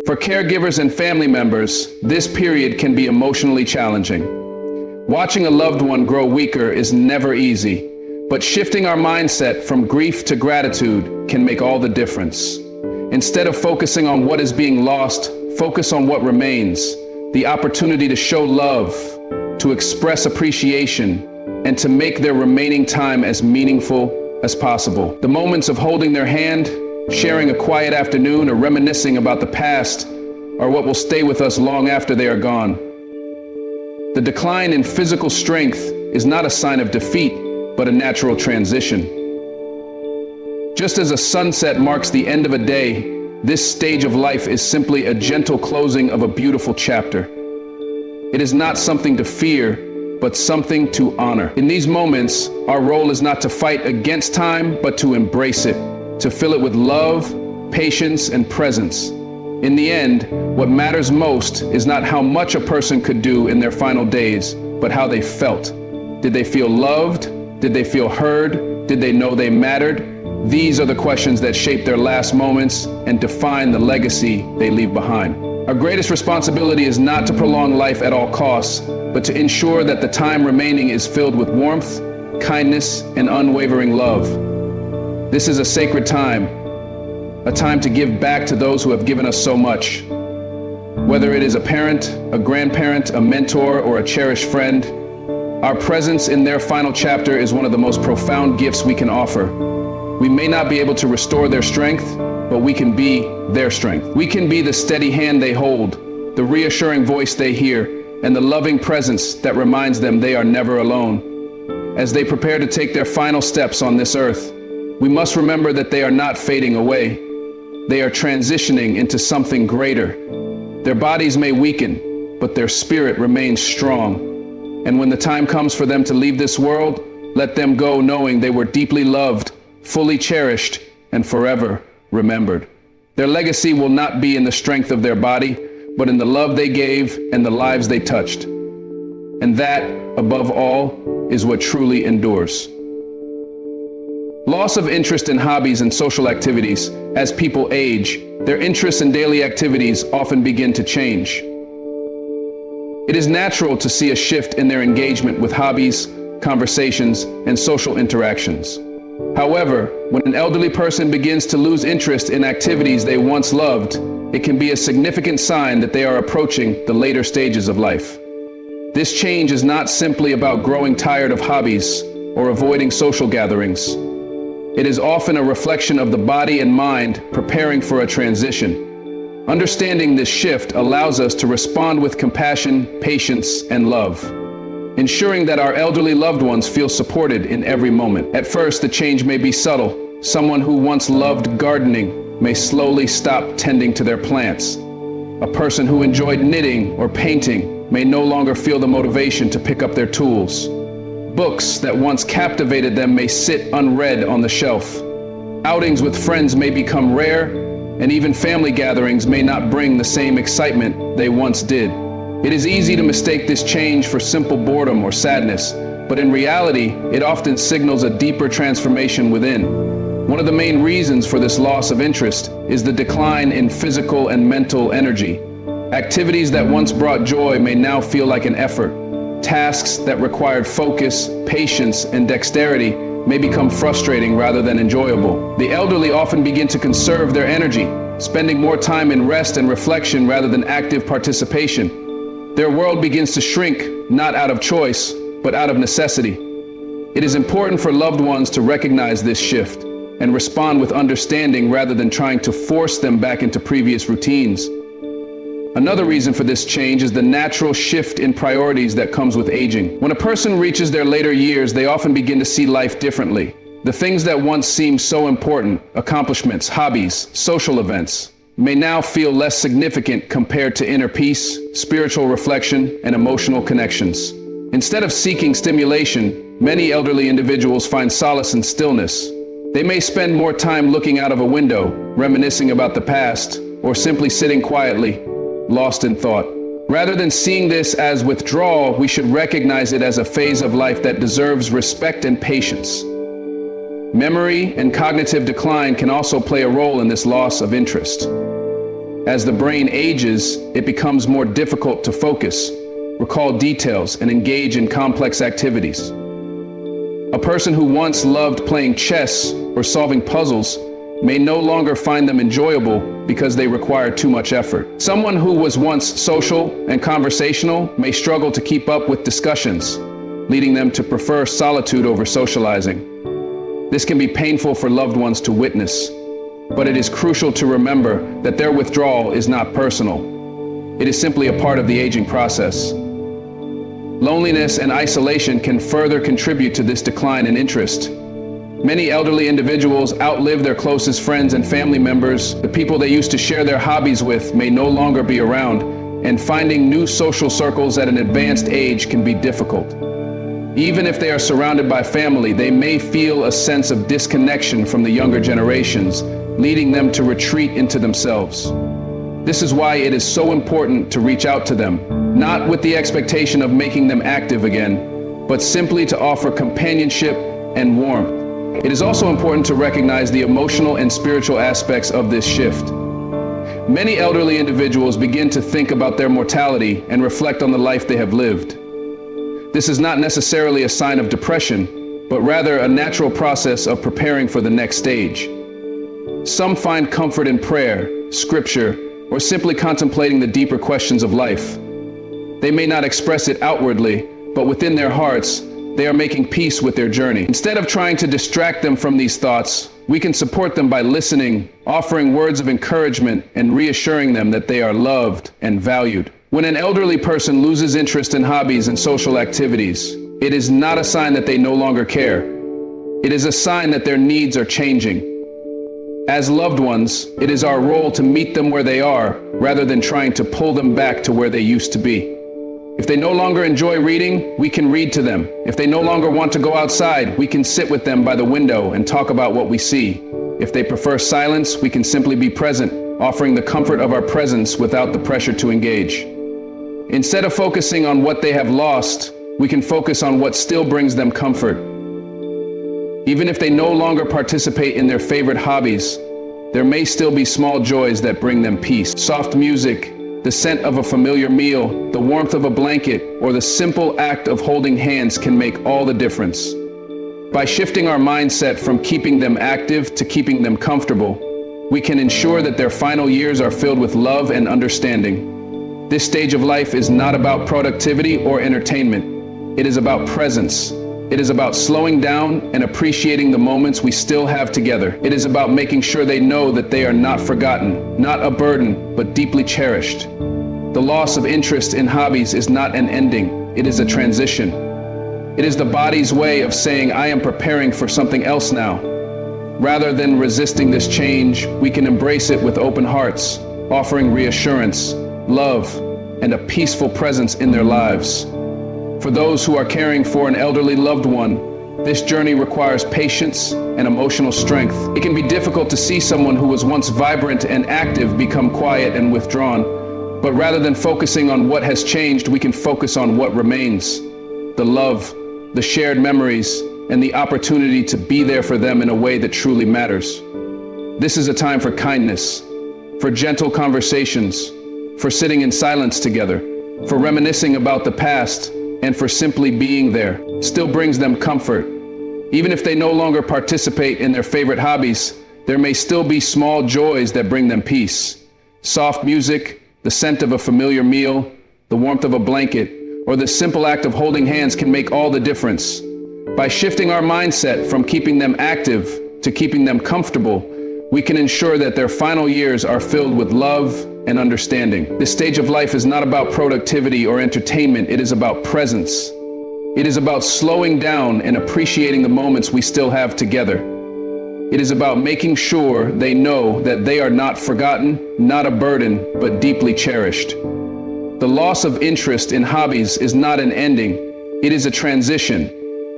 For caregivers and family members, this period can be emotionally challenging. Watching a loved one grow weaker is never easy, but shifting our mindset from grief to gratitude can make all the difference. Instead of focusing on what is being lost, focus on what remains, the opportunity to show love, to express appreciation, and to make their remaining time as meaningful as possible. The moments of holding their hand, sharing a quiet afternoon, or reminiscing about the past are what will stay with us long after they are gone. The decline in physical strength is not a sign of defeat, but a natural transition. Just as a sunset marks the end of a day, this stage of life is simply a gentle closing of a beautiful chapter. It is not something to fear, but something to honor. In these moments, our role is not to fight against time, but to embrace it, to fill it with love, patience, and presence. In the end, what matters most is not how much a person could do in their final days, but how they felt. Did they feel loved? Did they feel heard? Did they know they mattered? These are the questions that shape their last moments and define the legacy they leave behind. Our greatest responsibility is not to prolong life at all costs, but to ensure that the time remaining is filled with warmth, kindness, and unwavering love. This is a sacred time, a time to give back to those who have given us so much. Whether it is a parent, a grandparent, a mentor, or a cherished friend, our presence in their final chapter is one of the most profound gifts we can offer. We may not be able to restore their strength, but we can be their strength. We can be the steady hand they hold, the reassuring voice they hear, and the loving presence that reminds them they are never alone. As they prepare to take their final steps on this earth, we must remember that they are not fading away. They are transitioning into something greater. Their bodies may weaken, but their spirit remains strong. And when the time comes for them to leave this world, let them go knowing they were deeply loved, fully cherished, and forever remembered. Their legacy will not be in the strength of their body, but in the love they gave and the lives they touched. And that, above all, is what truly endures. Loss of interest in hobbies and social activities. As people age, their interests in daily activities often begin to change. It is natural to see a shift in their engagement with hobbies, conversations, and social interactions. However, when an elderly person begins to lose interest in activities they once loved, it can be a significant sign that they are approaching the later stages of life. This change is not simply about growing tired of hobbies or avoiding social gatherings. It is often a reflection of the body and mind preparing for a transition. Understanding this shift allows us to respond with compassion, patience, and love, ensuring that our elderly loved ones feel supported in every moment. At first, the change may be subtle. Someone who once loved gardening may slowly stop tending to their plants. A person who enjoyed knitting or painting may no longer feel the motivation to pick up their tools. Books that once captivated them may sit unread on the shelf. Outings with friends may become rare, and even family gatherings may not bring the same excitement they once did. It is easy to mistake this change for simple boredom or sadness, but in reality, it often signals a deeper transformation within. One of the main reasons for this loss of interest is the decline in physical and mental energy. Activities that once brought joy may now feel like an effort. Tasks that required focus, patience, and dexterity may become frustrating rather than enjoyable. The elderly often begin to conserve their energy, spending more time in rest and reflection rather than active participation. Their world begins to shrink, not out of choice, but out of necessity. It is important for loved ones to recognize this shift and respond with understanding rather than trying to force them back into previous routines. Another reason for this change is the natural shift in priorities that comes with aging. When a person reaches their later years, they often begin to see life differently. The things that once seemed so important, accomplishments, hobbies, social events, may now feel less significant compared to inner peace, spiritual reflection, and emotional connections. Instead of seeking stimulation, many elderly individuals find solace in stillness. They may spend more time looking out of a window, reminiscing about the past, or simply sitting quietly, lost in thought. Rather than seeing this as withdrawal, we should recognize it as a phase of life that deserves respect and patience. Memory and cognitive decline can also play a role in this loss of interest. As the brain ages, it becomes more difficult to focus, recall details, and engage in complex activities. A person who once loved playing chess or solving puzzles may no longer find them enjoyable because they require too much effort. Someone who was once social and conversational may struggle to keep up with discussions, leading them to prefer solitude over socializing. This can be painful for loved ones to witness, but it is crucial to remember that their withdrawal is not personal. It is simply a part of the aging process. Loneliness and isolation can further contribute to this decline in interest. Many elderly individuals outlive their closest friends and family members. The people they used to share their hobbies with may no longer be around, and finding new social circles at an advanced age can be difficult. Even if they are surrounded by family, they may feel a sense of disconnection from the younger generations, leading them to retreat into themselves. This is why it is so important to reach out to them, not with the expectation of making them active again, but simply to offer companionship and warmth. It is also important to recognize the emotional and spiritual aspects of this shift. Many elderly individuals begin to think about their mortality and reflect on the life they have lived. This is not necessarily a sign of depression, but rather a natural process of preparing for the next stage. Some find comfort in prayer, scripture, or simply contemplating the deeper questions of life. They may not express it outwardly, but within their hearts, they are making peace with their journey. Instead of trying to distract them from these thoughts, we can support them by listening, offering words of encouragement, and reassuring them that they are loved and valued. When an elderly person loses interest in hobbies and social activities, it is not a sign that they no longer care. It is a sign that their needs are changing. As loved ones, it is our role to meet them where they are, rather than trying to pull them back to where they used to be. If they no longer enjoy reading, we can read to them. If they no longer want to go outside, we can sit with them by the window and talk about what we see. If they prefer silence, we can simply be present, offering the comfort of our presence without the pressure to engage. Instead of focusing on what they have lost, we can focus on what still brings them comfort. Even if they no longer participate in their favorite hobbies, there may still be small joys that bring them peace. Soft music, the scent of a familiar meal, the warmth of a blanket, or the simple act of holding hands can make all the difference. By shifting our mindset from keeping them active to keeping them comfortable, we can ensure that their final years are filled with love and understanding. This stage of life is not about productivity or entertainment. It is about presence. It is about slowing down and appreciating the moments we still have together. It is about making sure they know that they are not forgotten, not a burden, but deeply cherished. The loss of interest in hobbies is not an ending, it is a transition. It is the body's way of saying, I am preparing for something else now. Rather than resisting this change, we can embrace it with open hearts, offering reassurance, love, and a peaceful presence in their lives. For those who are caring for an elderly loved one, this journey requires patience and emotional strength. It can be difficult to see someone who was once vibrant and active become quiet and withdrawn, but rather than focusing on what has changed, we can focus on what remains. The love, the shared memories, and the opportunity to be there for them in a way that truly matters. This is a time for kindness, for gentle conversations, for sitting in silence together, for reminiscing about the past, and for simply being there. Still brings them comfort. Even if they no longer participate in their favorite hobbies, there may still be small joys that bring them peace. Soft music, the scent of a familiar meal, the warmth of a blanket, or the simple act of holding hands can make all the difference. By shifting our mindset from keeping them active to keeping them comfortable, we can ensure that their final years are filled with love and understanding. This stage of life is not about productivity or entertainment, it is about presence. It is about slowing down and appreciating the moments we still have together. It is about making sure they know that they are not forgotten, not a burden, but deeply cherished. The loss of interest in hobbies is not an ending, it is a transition.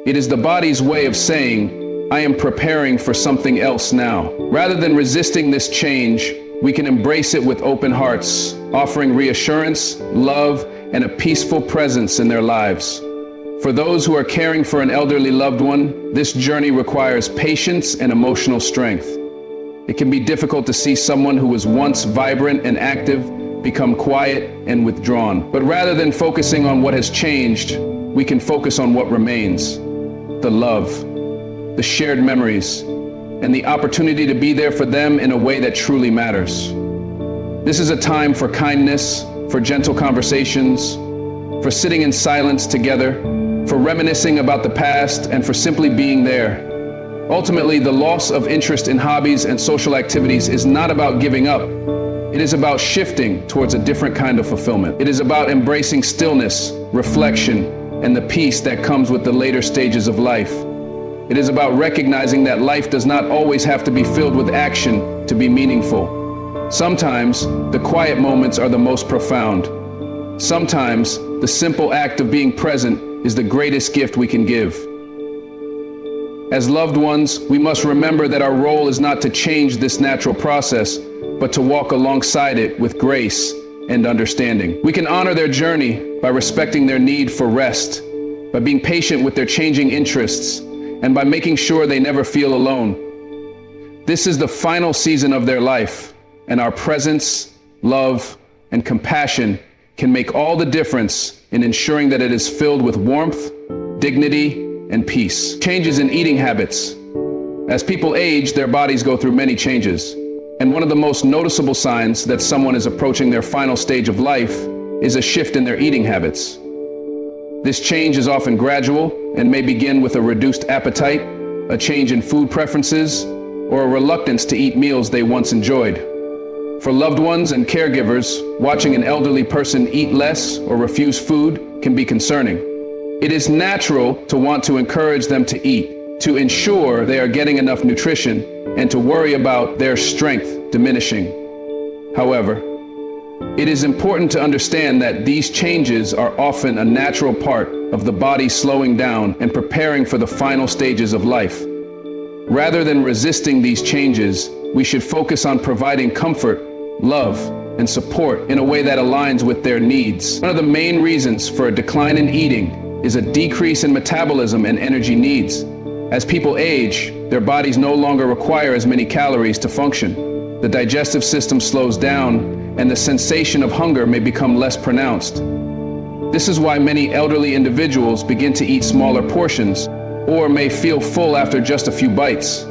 It is the body's way of saying, I am preparing for something else now. Rather than resisting this change, we can embrace it with open hearts, offering reassurance, love, and a peaceful presence in their lives. For those who are caring for an elderly loved one, this journey requires patience and emotional strength. It can be difficult to see someone who was once vibrant and active become quiet and withdrawn. But rather than focusing on what has changed, we can focus on what remains: the love, the shared memories, and the opportunity to be there for them in a way that truly matters. This is a time for kindness, for gentle conversations, for sitting in silence together, for reminiscing about the past, and for simply being there. Ultimately, the loss of interest in hobbies and social activities is not about giving up. It is about shifting towards a different kind of fulfillment. It is about embracing stillness, reflection, and the peace that comes with the later stages of life. It is about recognizing that life does not always have to be filled with action to be meaningful. Sometimes, the quiet moments are the most profound. Sometimes, the simple act of being present is the greatest gift we can give. As loved ones, we must remember that our role is not to change this natural process, but to walk alongside it with grace and understanding. We can honor their journey by respecting their need for rest, by being patient with their changing interests, and by making sure they never feel alone. This is the final season of their life, and our presence, love, and compassion can make all the difference in ensuring that it is filled with warmth, dignity, and peace. Changes in eating habits. As people age, their bodies go through many changes. And one of the most noticeable signs that someone is approaching their final stage of life is a shift in their eating habits. This change is often gradual and may begin with a reduced appetite, a change in food preferences, or a reluctance to eat meals they once enjoyed. For loved ones and caregivers, watching an elderly person eat less or refuse food can be concerning. It is natural to want to encourage them to eat, to ensure they are getting enough nutrition, and to worry about their strength diminishing. However, it is important to understand that these changes are often a natural part of the body slowing down and preparing for the final stages of life. Rather than resisting these changes, we should focus on providing comfort, love, and support in a way that aligns with their needs. One of the main reasons for a decline in eating is a decrease in metabolism and energy needs. As people age, their bodies no longer require as many calories to function. The digestive system slows down, and the sensation of hunger may become less pronounced. This is why many elderly individuals begin to eat smaller portions, or may feel full after just a few bites.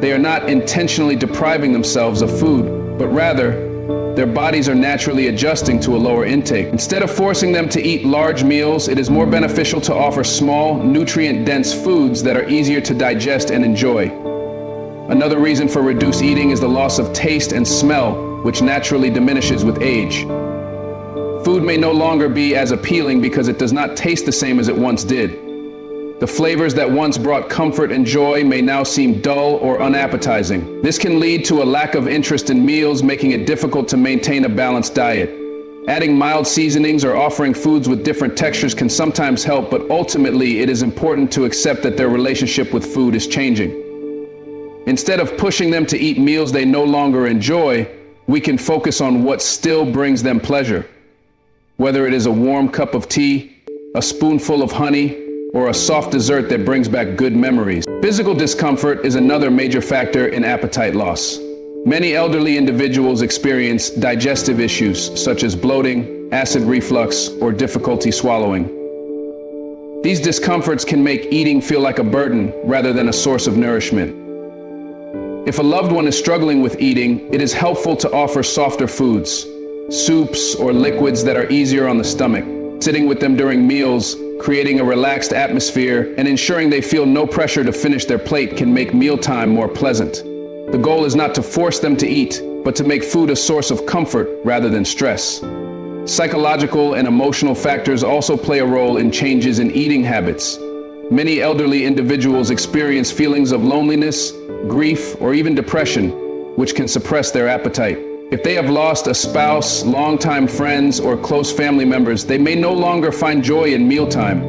They are not intentionally depriving themselves of food, but rather, their bodies are naturally adjusting to a lower intake. Instead of forcing them to eat large meals, it is more beneficial to offer small, nutrient-dense foods that are easier to digest and enjoy. Another reason for reduced eating is the loss of taste and smell, which naturally diminishes with age. Food may no longer be as appealing because it does not taste the same as it once did. The flavors that once brought comfort and joy may now seem dull or unappetizing. This can lead to a lack of interest in meals, making it difficult to maintain a balanced diet. Adding mild seasonings or offering foods with different textures can sometimes help, but ultimately it is important to accept that their relationship with food is changing. Instead of pushing them to eat meals they no longer enjoy, we can focus on what still brings them pleasure. Whether it is a warm cup of tea, a spoonful of honey, or a soft dessert that brings back good memories. Physical discomfort is another major factor in appetite loss. Many elderly individuals experience digestive issues such as bloating, acid reflux, or difficulty swallowing. These discomforts can make eating feel like a burden rather than a source of nourishment. If a loved one is struggling with eating, it is helpful to offer softer foods, soups, or liquids that are easier on the stomach. Sitting with them during meals, creating a relaxed atmosphere, and ensuring they feel no pressure to finish their plate can make mealtime more pleasant. The goal is not to force them to eat, but to make food a source of comfort rather than stress. Psychological and emotional factors also play a role in changes in eating habits. Many elderly individuals experience feelings of loneliness, grief, or even depression, which can suppress their appetite. If they have lost a spouse, longtime friends, or close family members, they may no longer find joy in mealtime.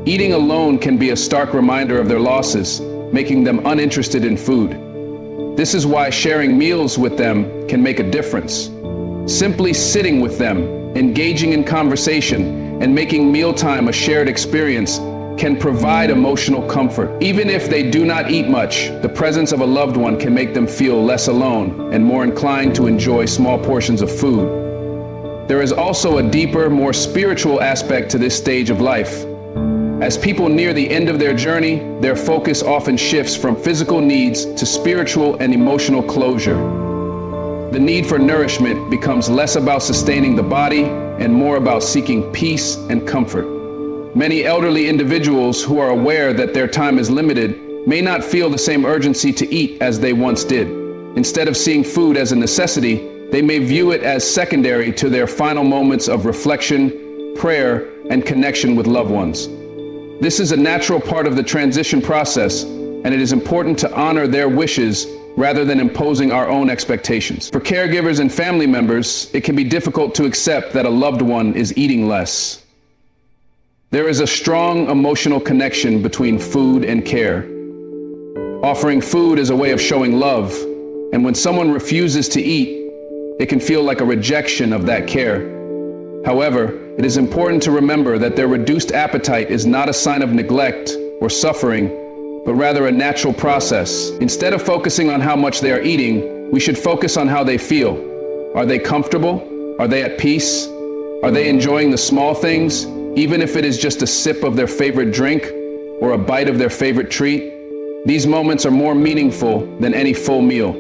Eating alone can be a stark reminder of their losses, making them uninterested in food. This is why sharing meals with them can make a difference. Simply sitting with them, engaging in conversation, and making mealtime a shared experience can provide emotional comfort. Even if they do not eat much, the presence of a loved one can make them feel less alone and more inclined to enjoy small portions of food. There is also a deeper, more spiritual aspect to this stage of life. As people near the end of their journey, their focus often shifts from physical needs to spiritual and emotional closure. The need for nourishment becomes less about sustaining the body and more about seeking peace and comfort. Many elderly individuals who are aware that their time is limited may not feel the same urgency to eat as they once did. Instead of seeing food as a necessity, they may view it as secondary to their final moments of reflection, prayer, and connection with loved ones. This is a natural part of the transition process, and it is important to honor their wishes rather than imposing our own expectations. For caregivers and family members, it can be difficult to accept that a loved one is eating less. There is a strong emotional connection between food and care. Offering food is a way of showing love, and when someone refuses to eat, it can feel like a rejection of that care. However, it is important to remember that their reduced appetite is not a sign of neglect or suffering, but rather a natural process. Instead of focusing on how much they are eating, we should focus on how they feel. Are they comfortable? Are they at peace? Are they enjoying the small things, even if it is just a sip of their favorite drink or a bite of their favorite treat? These moments are more meaningful than any full meal.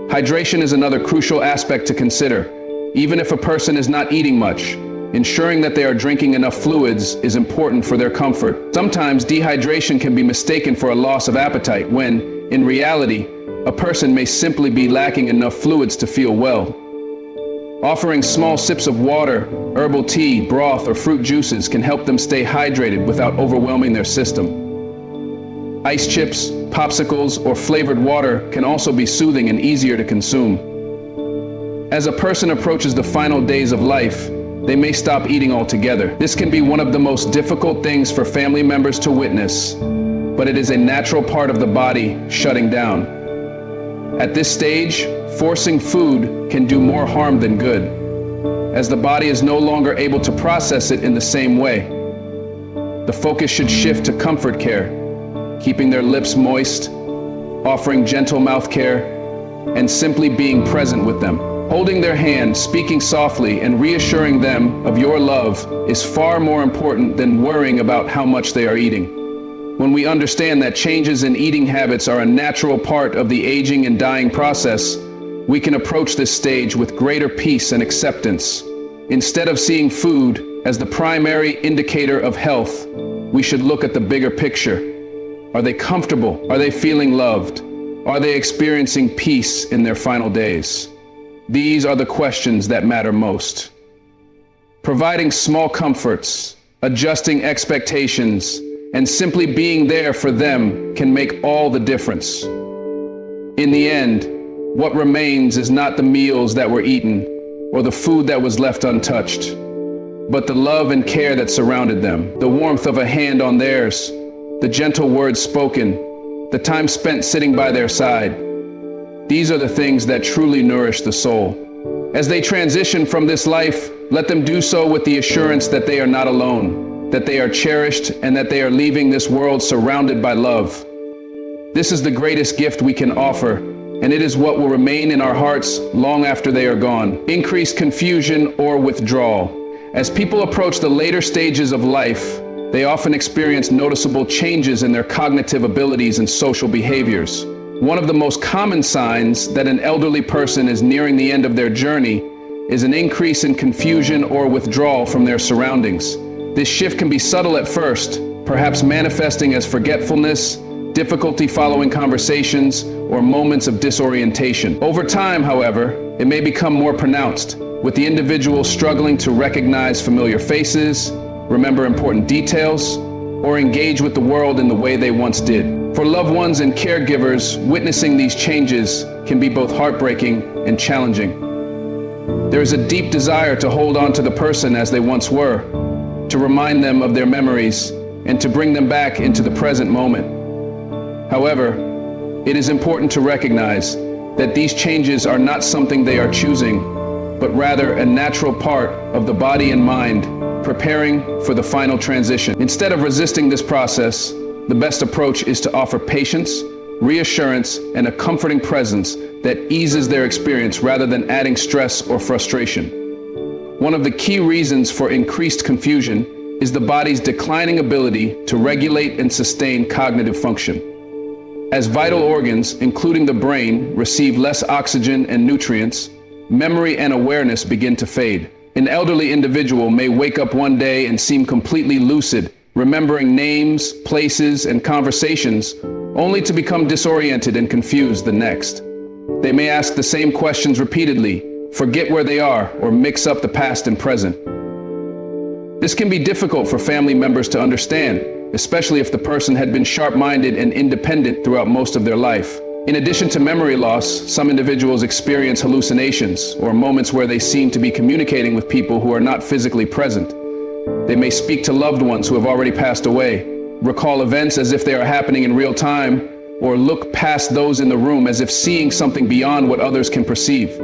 Hydration is another crucial aspect to consider. Even if a person is not eating much, ensuring that they are drinking enough fluids is important for their comfort. Sometimes dehydration can be mistaken for a loss of appetite when, in reality, a person may simply be lacking enough fluids to feel well. Offering small sips of water, herbal tea, broth, or fruit juices can help them stay hydrated without overwhelming their system. Ice chips, popsicles, or flavored water can also be soothing and easier to consume. As a person approaches the final days of life, they may stop eating altogether. This can be one of the most difficult things for family members to witness, but it is a natural part of the body shutting down. At this stage, forcing food can do more harm than good, as the body is no longer able to process it in the same way. The focus should shift to comfort care, keeping their lips moist, offering gentle mouth care, and simply being present with them. Holding their hand, speaking softly, and reassuring them of your love is far more important than worrying about how much they are eating. When we understand that changes in eating habits are a natural part of the aging and dying process, we can approach this stage with greater peace and acceptance. Instead of seeing food as the primary indicator of health, we should look at the bigger picture. Are they comfortable? Are they feeling loved? Are they experiencing peace in their final days? These are the questions that matter most. Providing small comforts, adjusting expectations, and simply being there for them can make all the difference. In the end, what remains is not the meals that were eaten or the food that was left untouched, but the love and care that surrounded them, the warmth of a hand on theirs, the gentle words spoken, the time spent sitting by their side. These are the things that truly nourish the soul. As they transition from this life, let them do so with the assurance that they are not alone, that they are cherished, and that they are leaving this world surrounded by love. This is the greatest gift we can offer, and it is what will remain in our hearts long after they are gone. Increased confusion or withdrawal. As people approach the later stages of life, they often experience noticeable changes in their cognitive abilities and social behaviors. One of the most common signs that an elderly person is nearing the end of their journey is an increase in confusion or withdrawal from their surroundings. This shift can be subtle at first, perhaps manifesting as forgetfulness, difficulty following conversations, or moments of disorientation. Over time, however, it may become more pronounced, with the individual struggling to recognize familiar faces, remember important details, or engage with the world in the way they once did. For loved ones and caregivers, witnessing these changes can be both heartbreaking and challenging. There is a deep desire to hold on to the person as they once were, to remind them of their memories, and to bring them back into the present moment. However, it is important to recognize that these changes are not something they are choosing, but rather a natural part of the body and mind preparing for the final transition. Instead of resisting this process, the best approach is to offer patience, reassurance, and a comforting presence that eases their experience rather than adding stress or frustration. One of the key reasons for increased confusion is the body's declining ability to regulate and sustain cognitive function. As vital organs, including the brain, receive less oxygen and nutrients, memory and awareness begin to fade. An elderly individual may wake up one day and seem completely lucid, remembering names, places, and conversations, only to become disoriented and confused the next. They may ask the same questions repeatedly, forget where they are, or mix up the past and present. This can be difficult for family members to understand, especially if the person had been sharp-minded and independent throughout most of their life. In addition to memory loss, some individuals experience hallucinations, or moments where they seem to be communicating with people who are not physically present. They may speak to loved ones who have already passed away, recall events as if they are happening in real time, or look past those in the room as if seeing something beyond what others can perceive.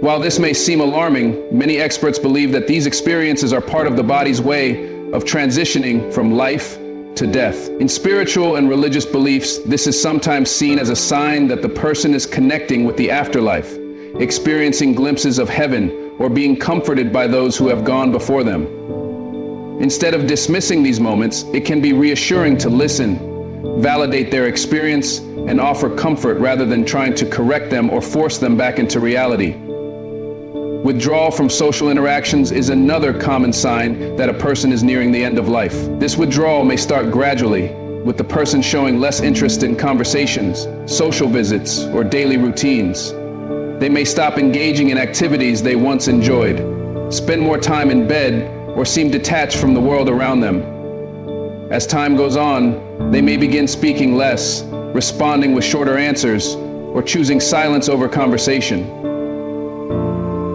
While this may seem alarming, many experts believe that these experiences are part of the body's way of transitioning from life to death. In spiritual and religious beliefs, this is sometimes seen as a sign that the person is connecting with the afterlife, experiencing glimpses of heaven, or being comforted by those who have gone before them. Instead of dismissing these moments, it can be reassuring to listen, validate their experience, and offer comfort rather than trying to correct them or force them back into reality. Withdrawal from social interactions is another common sign that a person is nearing the end of life. This withdrawal may start gradually, with the person showing less interest in conversations, social visits, or daily routines. They may stop engaging in activities they once enjoyed, spend more time in bed, or seem detached from the world around them. As time goes on, they may begin speaking less, responding with shorter answers, or choosing silence over conversation.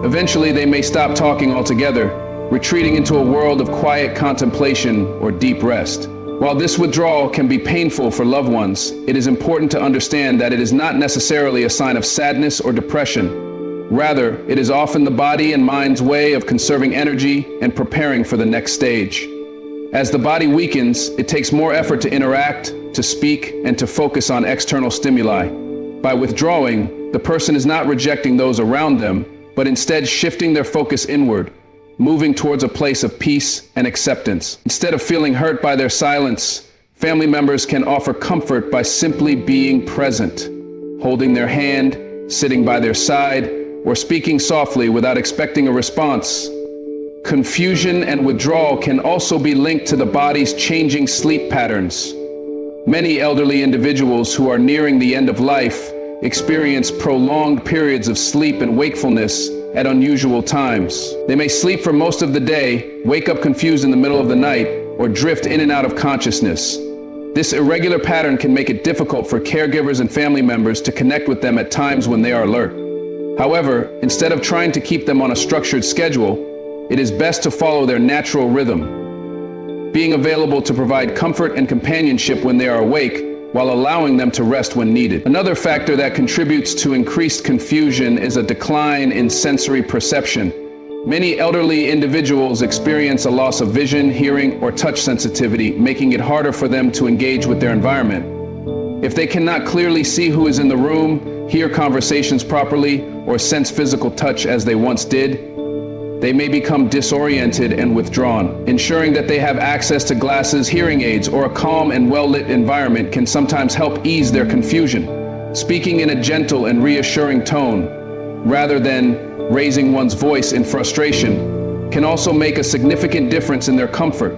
Eventually, they may stop talking altogether, retreating into a world of quiet contemplation or deep rest. While this withdrawal can be painful for loved ones, it is important to understand that it is not necessarily a sign of sadness or depression. Rather, it is often the body and mind's way of conserving energy and preparing for the next stage. As the body weakens, it takes more effort to interact, to speak, and to focus on external stimuli. By withdrawing, the person is not rejecting those around them, but instead shifting their focus inward, moving towards a place of peace and acceptance. Instead of feeling hurt by their silence, family members can offer comfort by simply being present, holding their hand, sitting by their side, or speaking softly without expecting a response. Confusion and withdrawal can also be linked to the body's changing sleep patterns. Many elderly individuals who are nearing the end of life experience prolonged periods of sleep and wakefulness at unusual times. They may sleep for most of the day, wake up confused in the middle of the night, or drift in and out of consciousness. This irregular pattern can make it difficult for caregivers and family members to connect with them at times when they are alert. However, instead of trying to keep them on a structured schedule, it is best to follow their natural rhythm, being available to provide comfort and companionship when they are awake, while allowing them to rest when needed. Another factor that contributes to increased confusion is a decline in sensory perception. Many elderly individuals experience a loss of vision, hearing, or touch sensitivity, making it harder for them to engage with their environment. If they cannot clearly see who is in the room, hear conversations properly, or sense physical touch as they once did, they may become disoriented and withdrawn. Ensuring that they have access to glasses, hearing aids, or a calm and well-lit environment can sometimes help ease their confusion. Speaking in a gentle and reassuring tone, rather than raising one's voice in frustration, can also make a significant difference in their comfort.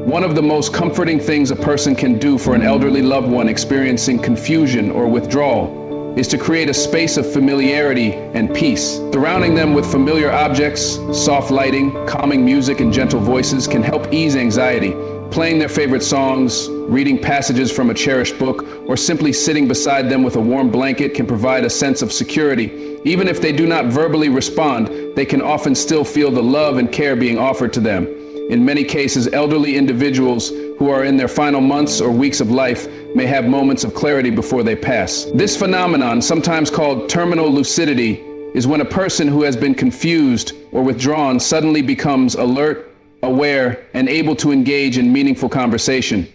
One of the most comforting things a person can do for an elderly loved one experiencing confusion or withdrawal is to create a space of familiarity and peace. Surrounding them with familiar objects, soft lighting, calming music, and gentle voices can help ease anxiety. Playing their favorite songs, reading passages from a cherished book, or simply sitting beside them with a warm blanket can provide a sense of security. Even if they do not verbally respond, they can often still feel the love and care being offered to them. In many cases, elderly individuals who are in their final months or weeks of life may have moments of clarity before they pass. This phenomenon, sometimes called terminal lucidity, is when a person who has been confused or withdrawn suddenly becomes alert, aware, and able to engage in meaningful conversation.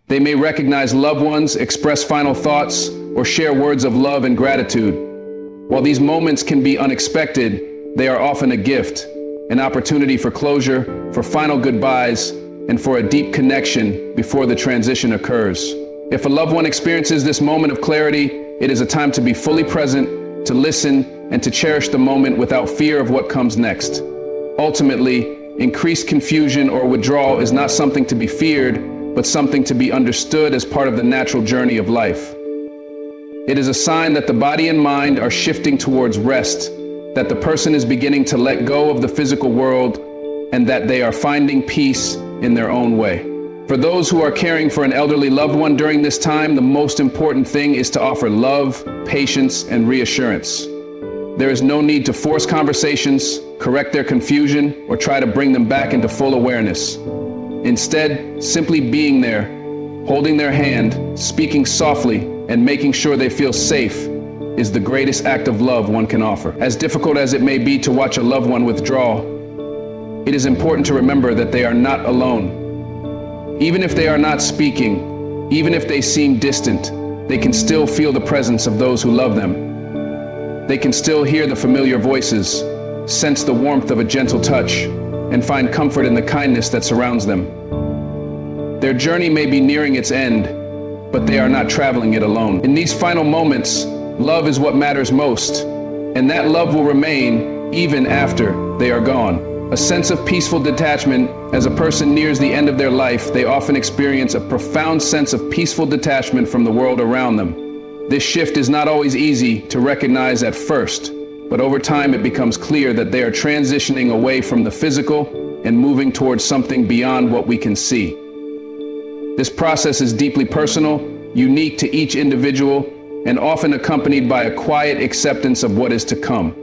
They may recognize loved ones, express final thoughts, or share words of love and gratitude. While these moments can be unexpected, they are often a gift, an opportunity for closure, for final goodbyes, and for a deep connection before the transition occurs. If a loved one experiences this moment of clarity, it is a time to be fully present, to listen, and to cherish the moment without fear of what comes next. Ultimately, increased confusion or withdrawal is not something to be feared, but something to be understood as part of the natural journey of life. It is a sign that the body and mind are shifting towards rest, that the person is beginning to let go of the physical world, and that they are finding peace in their own way. For those who are caring for an elderly loved one during this time, the most important thing is to offer love, patience, and reassurance. There is no need to force conversations, correct their confusion, or try to bring them back into full awareness. Instead, simply being there, holding their hand, speaking softly, and making sure they feel safe is the greatest act of love one can offer. As difficult as it may be to watch a loved one withdraw, it is important to remember that they are not alone. Even if they are not speaking, even if they seem distant, they can still feel the presence of those who love them. They can still hear the familiar voices, sense the warmth of a gentle touch, and find comfort in the kindness that surrounds them. Their journey may be nearing its end, but they are not traveling it alone. In these final moments, love is what matters most, and that love will remain even after they are gone. A sense of peaceful detachment. As a person nears the end of their life, they often experience a profound sense of peaceful detachment from the world around them. This shift is not always easy to recognize at first, but over time it becomes clear that they are transitioning away from the physical and moving towards something beyond what we can see. This process is deeply personal, unique to each individual, and often accompanied by a quiet acceptance of what is to come.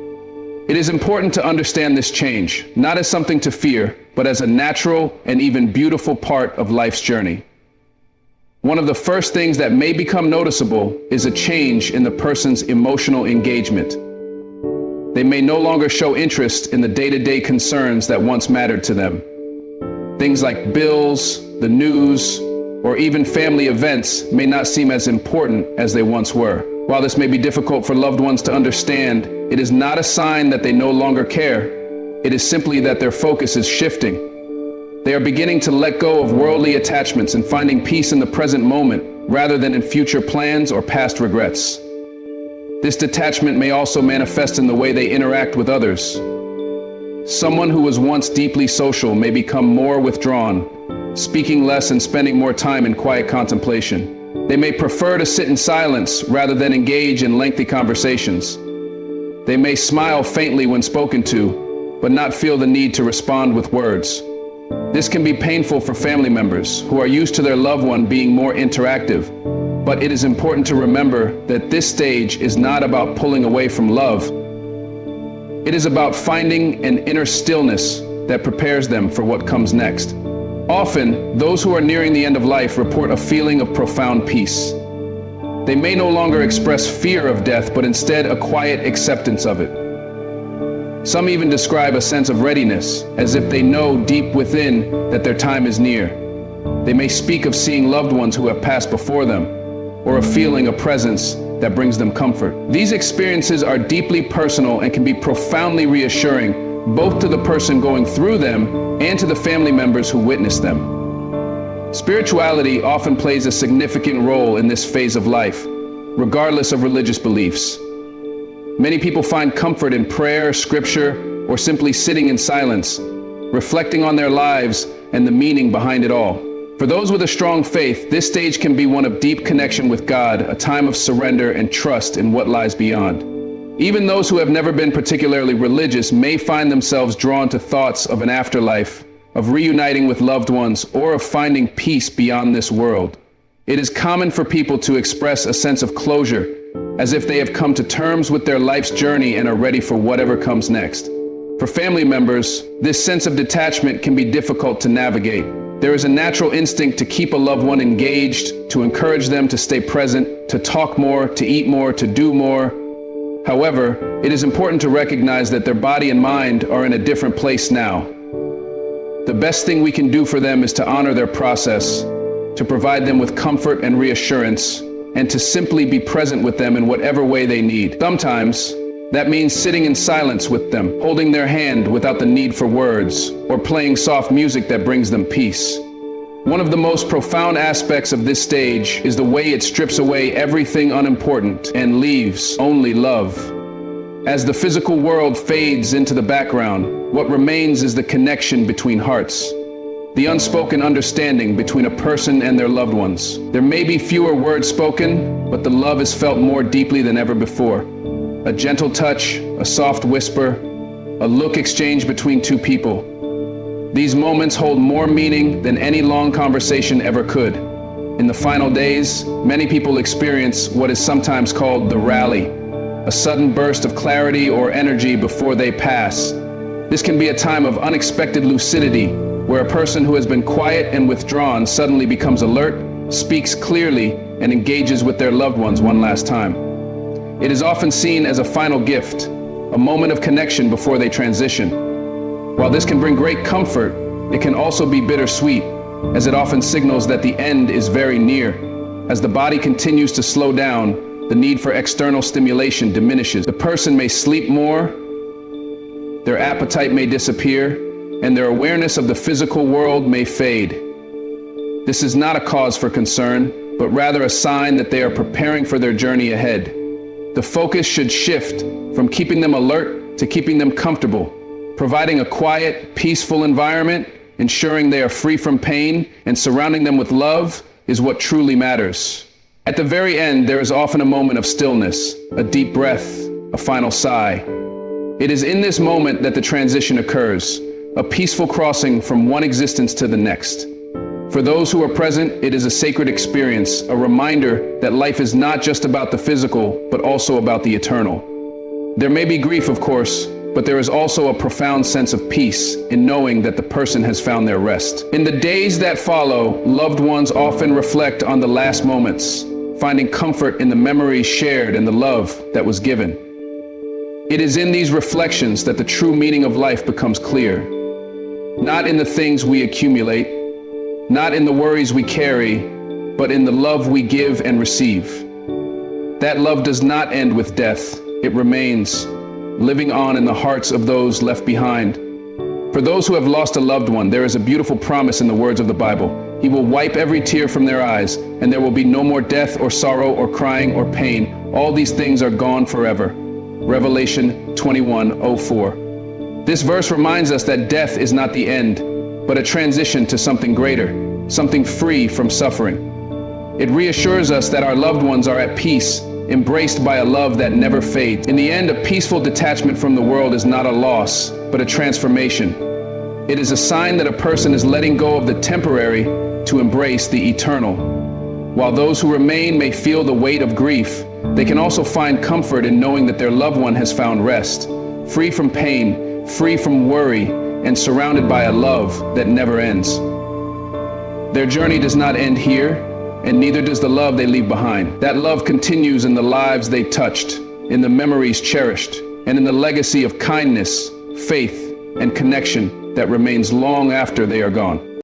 It is important to understand this change, not as something to fear, but as a natural and even beautiful part of life's journey. One of the first things that may become noticeable is a change in the person's emotional engagement. They may no longer show interest in the day-to-day concerns that once mattered to them. Things like bills, the news, or even family events may not seem as important as they once were. While this may be difficult for loved ones to understand, it is not a sign that they no longer care. It is simply that their focus is shifting. They are beginning to let go of worldly attachments and finding peace in the present moment rather than in future plans or past regrets. This detachment may also manifest in the way they interact with others. Someone who was once deeply social may become more withdrawn, speaking less and spending more time in quiet contemplation. They may prefer to sit in silence rather than engage in lengthy conversations. They may smile faintly when spoken to, but not feel the need to respond with words. This can be painful for family members who are used to their loved one being more interactive, but it is important to remember that this stage is not about pulling away from love. It is about finding an inner stillness that prepares them for what comes next. Often, those who are nearing the end of life report a feeling of profound peace. They may no longer express fear of death, but instead a quiet acceptance of it. Some even describe a sense of readiness, as if they know deep within that their time is near. They may speak of seeing loved ones who have passed before them, or of feeling a presence that brings them comfort. These experiences are deeply personal and can be profoundly reassuring, both to the person going through them and to the family members who witness them. Spirituality often plays a significant role in this phase of life, regardless of religious beliefs. Many people find comfort in prayer, scripture, or simply sitting in silence, reflecting on their lives and the meaning behind it all. For those with a strong faith, this stage can be one of deep connection with God, a time of surrender and trust in what lies beyond. Even those who have never been particularly religious may find themselves drawn to thoughts of an afterlife, of reuniting with loved ones, or of finding peace beyond this world. It is common for people to express a sense of closure, as if they have come to terms with their life's journey and are ready for whatever comes next. For family members, this sense of detachment can be difficult to navigate. There is a natural instinct to keep a loved one engaged, to encourage them to stay present, to talk more, to eat more, to do more. However, it is important to recognize that their body and mind are in a different place now. The best thing we can do for them is to honor their process, to provide them with comfort and reassurance, and to simply be present with them in whatever way they need. Sometimes, that means sitting in silence with them, holding their hand without the need for words, or playing soft music that brings them peace. One of the most profound aspects of this stage is the way it strips away everything unimportant and leaves only love. As the physical world fades into the background, what remains is the connection between hearts, the unspoken understanding between a person and their loved ones. There may be fewer words spoken, but the love is felt more deeply than ever before. A gentle touch, a soft whisper, a look exchanged between two people. These moments hold more meaning than any long conversation ever could. In the final days, many people experience what is sometimes called the rally, a sudden burst of clarity or energy before they pass. This can be a time of unexpected lucidity, where a person who has been quiet and withdrawn suddenly becomes alert, speaks clearly, and engages with their loved ones one last time. It is often seen as a final gift, a moment of connection before they transition. While this can bring great comfort, it can also be bittersweet, as it often signals that the end is very near. As the body continues to slow down, the need for external stimulation diminishes. The person may sleep more, their appetite may disappear, and their awareness of the physical world may fade. This is not a cause for concern, but rather a sign that they are preparing for their journey ahead. The focus should shift from keeping them alert to keeping them comfortable, providing a quiet, peaceful environment, ensuring they are free from pain, and surrounding them with love is what truly matters. At the very end, there is often a moment of stillness, a deep breath, a final sigh. It is in this moment that the transition occurs, a peaceful crossing from one existence to the next. For those who are present, it is a sacred experience, a reminder that life is not just about the physical, but also about the eternal. There may be grief, of course, but there is also a profound sense of peace in knowing that the person has found their rest. In the days that follow, loved ones often reflect on the last moments, finding comfort in the memories shared and the love that was given. It is in these reflections that the true meaning of life becomes clear. Not in the things we accumulate, not in the worries we carry, but in the love we give and receive. That love does not end with death. It remains, living on in the hearts of those left behind. For those who have lost a loved one, there is a beautiful promise in the words of the Bible. He will wipe every tear from their eyes, and there will be no more death or sorrow or crying or pain. All these things are gone forever. Revelation 21:04. This verse reminds us that death is not the end, but a transition to something greater, something free from suffering. It reassures us that our loved ones are at peace, embraced by a love that never fades. In the end, a peaceful detachment from the world is not a loss, but a transformation. It is a sign that a person is letting go of the temporary to embrace the eternal. While those who remain may feel the weight of grief, they can also find comfort in knowing that their loved one has found rest, free from pain, free from worry, and surrounded by a love that never ends. Their journey does not end here, and neither does the love they leave behind. That love continues in the lives they touched, in the memories cherished, and in the legacy of kindness, faith, and connection that remains long after they are gone.